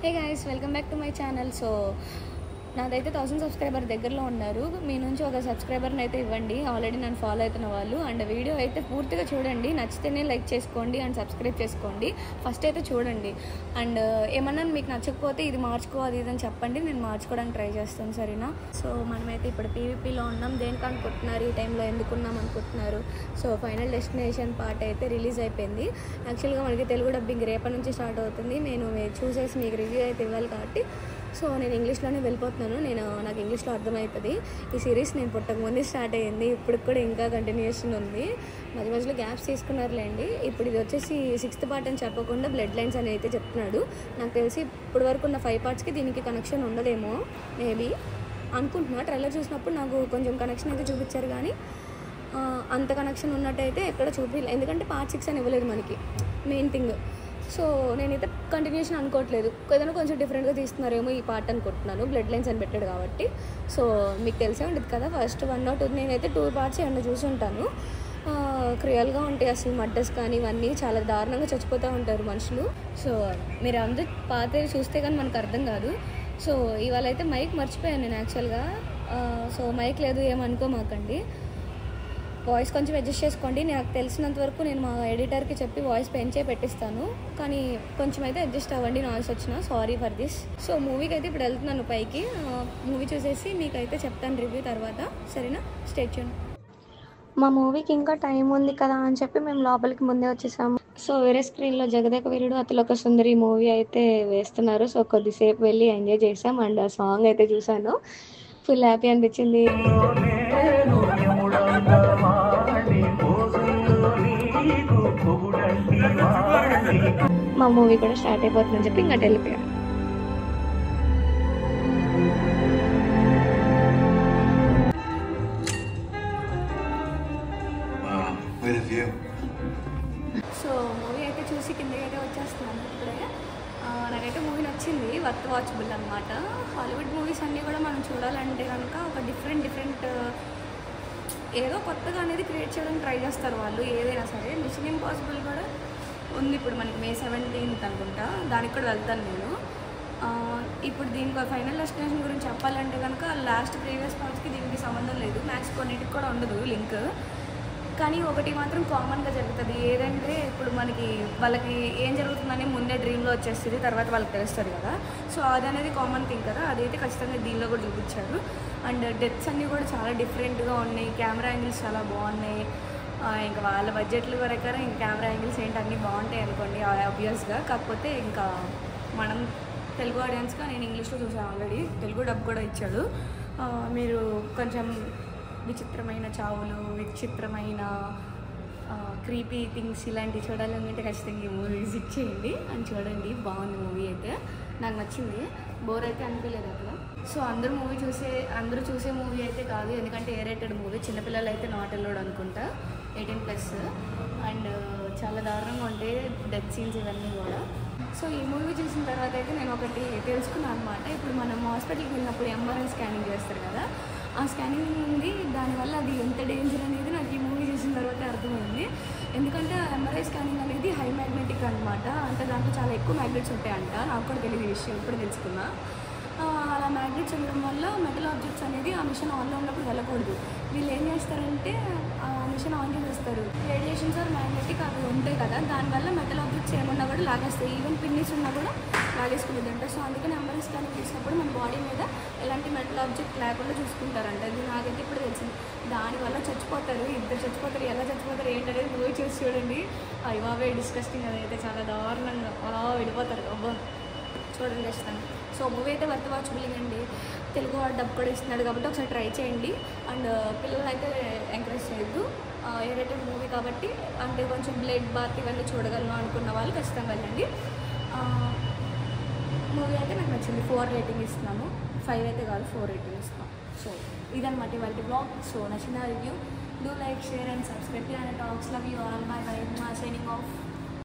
Hey guys, welcome back to my channel. So నాదైతే 1000 subscriber దగ్గరలో ఉన్నారు. మీ నుంచి ఒక సబ్స్క్రైబర్ని అయితే ఇవ్వండి. ఆల్రెడీ నన్ను ఫాలో అవుతున్న వాళ్ళు. అండ్ వీడియో అయితే పూర్తిగా చూడండి, నచ్చితేనే లైక్ చేసుకోండి అండ్ సబ్స్క్రైబ్ చేసుకోండి. ఫస్ట్ అయితే చూడండి. అండ్ ఏమన్నా మీకు నచ్చకపోతే ఇది మార్చుకో అది ఇదని చెప్పండి, నేను మార్చుకోవడానికి ట్రై చేస్తాను, సరేనా? సో మనమైతే ఇప్పుడు పీవీపీలో ఉన్నాం. దేనికి అనుకుంటున్నారు, ఈ టైంలో ఎందుకున్నాం అనుకుంటున్నారు? సో ఫైనల్ డెస్టినేషన్ పార్ట్ అయితే రిలీజ్ అయిపోయింది. యాక్చువల్గా మనకి తెలుగు డబ్బింగ్ రేపటి నుంచి స్టార్ట్ అవుతుంది. నేను చూసేసి మీకు రివ్యూ అయితే ఇవ్వాలి కాబట్టి సో నేను ఇంగ్లీష్లోనే వెళ్ళిపోతున్నాను. నాకు ఇంగ్లీష్లో అర్థమవుతుంది. ఈ సిరీస్ నేను పుట్టకముందే స్టార్ట్ అయ్యింది, ఇప్పుడు కూడా ఇంకా కంటిన్యూషన్ ఉంది. మధ్య మధ్యలో గ్యాప్స్ తీసుకున్నారులేండి. ఇప్పుడు ఇది వచ్చేసి 6th పార్ట్ అని చెప్పకుండా బ్లడ్ లైన్స్ అని అయితే చెప్తున్నాడు. నాకు తెలిసి ఇప్పటి వరకు ఉన్న 5 పార్ట్స్కి దీనికి కనెక్షన్ ఉండదేమో, మేబీ అనుకుంటున్నా. ట్రైలర్ చూసినప్పుడు నాకు కొంచెం కనెక్షన్ అయితే చూపించారు, కానీ అంత కనెక్షన్ ఉన్నట్టయితే ఎక్కడ చూపించలేదు. ఎందుకంటే పార్ట్ 6 అని ఇవ్వలేదు మనకి, మెయిన్ థింగ్. సో నేనైతే కంటిన్యూషన్ అనుకోవట్లేదు, ఏదైనా కొంచెం డిఫరెంట్గా తీస్తున్నారేమో ఈ పార్ట్ అనుకుంటున్నాను. బ్లడ్ లైన్స్ అని పెట్టాడు కాబట్టి. సో మీకు తెలిసే ఉంటుంది కదా, ఫస్ట్ 1 or 2 నేనైతే 2 పార్ట్స్ ఏమన్నా చూసి ఉంటాను. క్రియల్గా ఉంటాయి అసలు. మర్డర్స్ కానీ ఇవన్నీ చాలా దారుణంగా చచ్చిపోతూ ఉంటారు మనుషులు. సో మీరు అందరూ పాత చూస్తే కానీ మనకు అర్థం కాదు. సో ఇవాళ అయితే మైక్ మర్చిపోయాను నేను యాక్చువల్గా. సో మైక్ లేదు ఏమనుకోమాకండి. వాయిస్ కొంచెం అడ్జస్ట్ చేసుకోండి. నాకు తెలిసినంత వరకు నేను మా ఎడిటర్కి చెప్పి వాయిస్ పెంచే పెట్టిస్తాను, కానీ కొంచెం అయితే అడ్జస్ట్ అవ్వండి నాయిస్ వచ్చినా. Sorry for this. సో మూవీకి అయితే ఇప్పుడు వెళ్తున్నాను పైకి. మూవీ చూసేసి మీకైతే చెప్తాను రివ్యూ తర్వాత, సరేనా? Stay tune. మా మూవీకి ఇంకా టైం ఉంది కదా అని చెప్పి మేము లోపలికి ముందే వచ్చేసాము. సో వేరే స్క్రీన్లో జగదేక వీరుడు అతిలోక సుందరి మూవీ అయితే వేస్తున్నారు. సో కొద్దిసేపు వెళ్ళి ఎంజాయ్ చేసాం. అండ్ ఆ సాంగ్ అయితే చూసాను, ఫుల్ హ్యాపీ అనిపించింది. మా మూవీ కూడా స్టార్ట్ అయిపోతుందని చెప్పి ఇంకా వెళ్ళిపోయాం. సో మూవీ అయితే చూసి కిందకి అయితే వచ్చేస్తున్నాను ఇప్పుడే. నాకైతే మూవీ నచ్చింది, వర్త్ వాచబుల్ అనమాట. హాలీవుడ్ మూవీస్ అన్నీ కూడా మనం చూడాలంటే కనుక ఒక డిఫరెంట్ ఏదో కొత్తగా అనేది క్రియేట్ చేయడానికి ట్రై చేస్తారు వాళ్ళు, ఏదైనా సరే. మిషన్ ఇంపాసిబుల్ కూడా ఉంది ఇప్పుడు మనకి May 17th అనుకుంటా, దానికి కూడా వెళ్తాను నేను. ఇప్పుడు దీనికి ఫైనల్ డెస్టినేషన్ గురించి చెప్పాలంటే కనుక లాస్ట్ ప్రీవియస్ పార్ట్స్కి దీనికి సంబంధం లేదు, మ్యాక్స్ కొన్నిటికి కూడా ఉండదు లింక్. కానీ ఒకటి మాత్రం కామన్గా జరుగుతుంది, ఏదంటే ఇప్పుడు వాళ్ళకి ఏం జరుగుతుందని ముందే డ్రీమ్లో వచ్చేస్తుంది, తర్వాత వాళ్ళకి తెలుస్తుంది కదా. సో అదనేది కామన్ థింగ్ కదా, అదైతే ఖచ్చితంగా దీనిలో కూడా చూపించారు. అండ్ డెత్స్ అన్నీ కూడా చాలా డిఫరెంట్గా ఉన్నాయి, కెమెరా యాంగిల్స్ చాలా బాగున్నాయి. ఇంకా వాళ్ళ బడ్జెట్లు ప్రకారం ఇంకా కెమెరా యాంగిల్స్ ఏంటి అన్నీ బాగుంటాయి అనుకోండి ఆబ్వియస్గా. కాకపోతే ఇంకా మనం తెలుగు ఆడియన్స్గా నేను ఇంగ్లీష్లో చూసాను ఆల్రెడీ, తెలుగు డబ్ కూడా ఇచ్చాడు. మీరు కొంచెం విచిత్రమైన చావులు, విచిత్రమైన క్రీపీ థింగ్స్ ఇలాంటివి చూడాలనుకుంటే ఖచ్చితంగా ఈ మూవీ విజిట్ చేయండి అని చూడండి. బాగుంది మూవీ అయితే, నాకు నచ్చింది, బోర్ అయితే అనిపించలేదు అక్కడ. సో అందరూ చూసే మూవీ అయితే కాదు, ఎందుకంటే రేటెడ్ మూవీ. చిన్నపిల్లలు అయితే నాట్ అలౌడ్ అనుకుంటా, 18+. అండ్ చాలా దారుణంగా ఉంటాయి డెత్ సీన్స్ ఇవన్నీ కూడా. సో ఈ మూవీ చూసిన తర్వాత అయితే నేను ఒకటి తెలుసుకున్నాను అనమాట. ఇప్పుడు మనం హాస్పిటల్కి వెళ్ళినప్పుడు MRI స్కానింగ్ చేస్తారు కదా, ఆ స్కానింగ్ ఉంది, దానివల్ల అది ఎంత డేంజర్ అనేది నాకు ఈ మూవీ చూసిన తర్వాత అర్థమైంది. ఎందుకంటే MRI స్కానింగ్ అనేది హై మ్యాగ్నెటిక్ అనమాట, అంటే దాంట్లో చాలా ఎక్కువ మ్యాగ్నెట్స్ ఉంటాయంట. నాకు కూడా తెలియదు ఈ విషయం, ఇప్పుడు తెలుసుకున్నా. అలా మ్యాగ్నెట్స్ ఉండడం వల్ల మెటల్ ఆబ్జెక్ట్స్ అనేది ఆ మిషన్ ఆన్లో ఉన్నప్పుడు వెళ్ళకూడదు. వీళ్ళు ఏం చేస్తారంటే ఆ మిషన్ ఆన్ చేసేస్తారు, రేడియేషన్స్ ఆర్ మ్యాగ్నెటిక్ అవి ఉంటాయి కదా, దానివల్ల మెటల్ ఆబ్జెక్ట్స్ ఏమన్నా కూడా లాగేస్తాయి, ఈవెన్ పిన్నిస్ ఉన్నా కూడా లాగేసుకునేదంట. సో అందుకని MRI స్కానింగ్ చేసినప్పుడు మన బాడీ మీద ఎలాంటి మెటల్ ఆబ్జెక్ట్ లేకుండా చూసుకుంటారంట. అది నాకైతే ఇప్పుడు తెలిసింది. దానివల్ల చచ్చిపోతారు, ఇద్దరు చచ్చిపోతారు. ఎలా చచ్చిపోతారు ఏంటనేది మూవీ చూసి చూడండి. అయ్యే డిస్కస్టింగ్, అదైతే చాలా దారుణంగా అలా వెళ్ళిపోతారు. అబ్బా చూడండి ఖచ్చితంగా. సో మూవీ అయితే వర్త్ వాచబుల్ అండి. తెలుగు వాడు డబ్ కూడా ఇస్తున్నాడు కాబట్టి ఒకసారి ట్రై చేయండి. అండ్ పిల్లలు అయితే ఎంకరేజ్ చేయొద్దు, రేటెడ్ మూవీ కాబట్టి. అంటే కొంచెం బ్లడ్ బాత్ ఇవన్నీ చూడగలను అనుకున్న వాళ్ళు ఖచ్చితంగా వెళ్ళండి. మూవీ అయితే నాకు నచ్చింది, 4 రేటింగ్ ఇస్తున్నాను. 5 అయితే కాదు, 4 రేటింగ్ ఇస్తున్నాను. సో ఇదన్నమాట ఇవాళ బ్లాగ్. సో నచ్చిన review, do like, share and subscribe. Talks love you all. My signing off.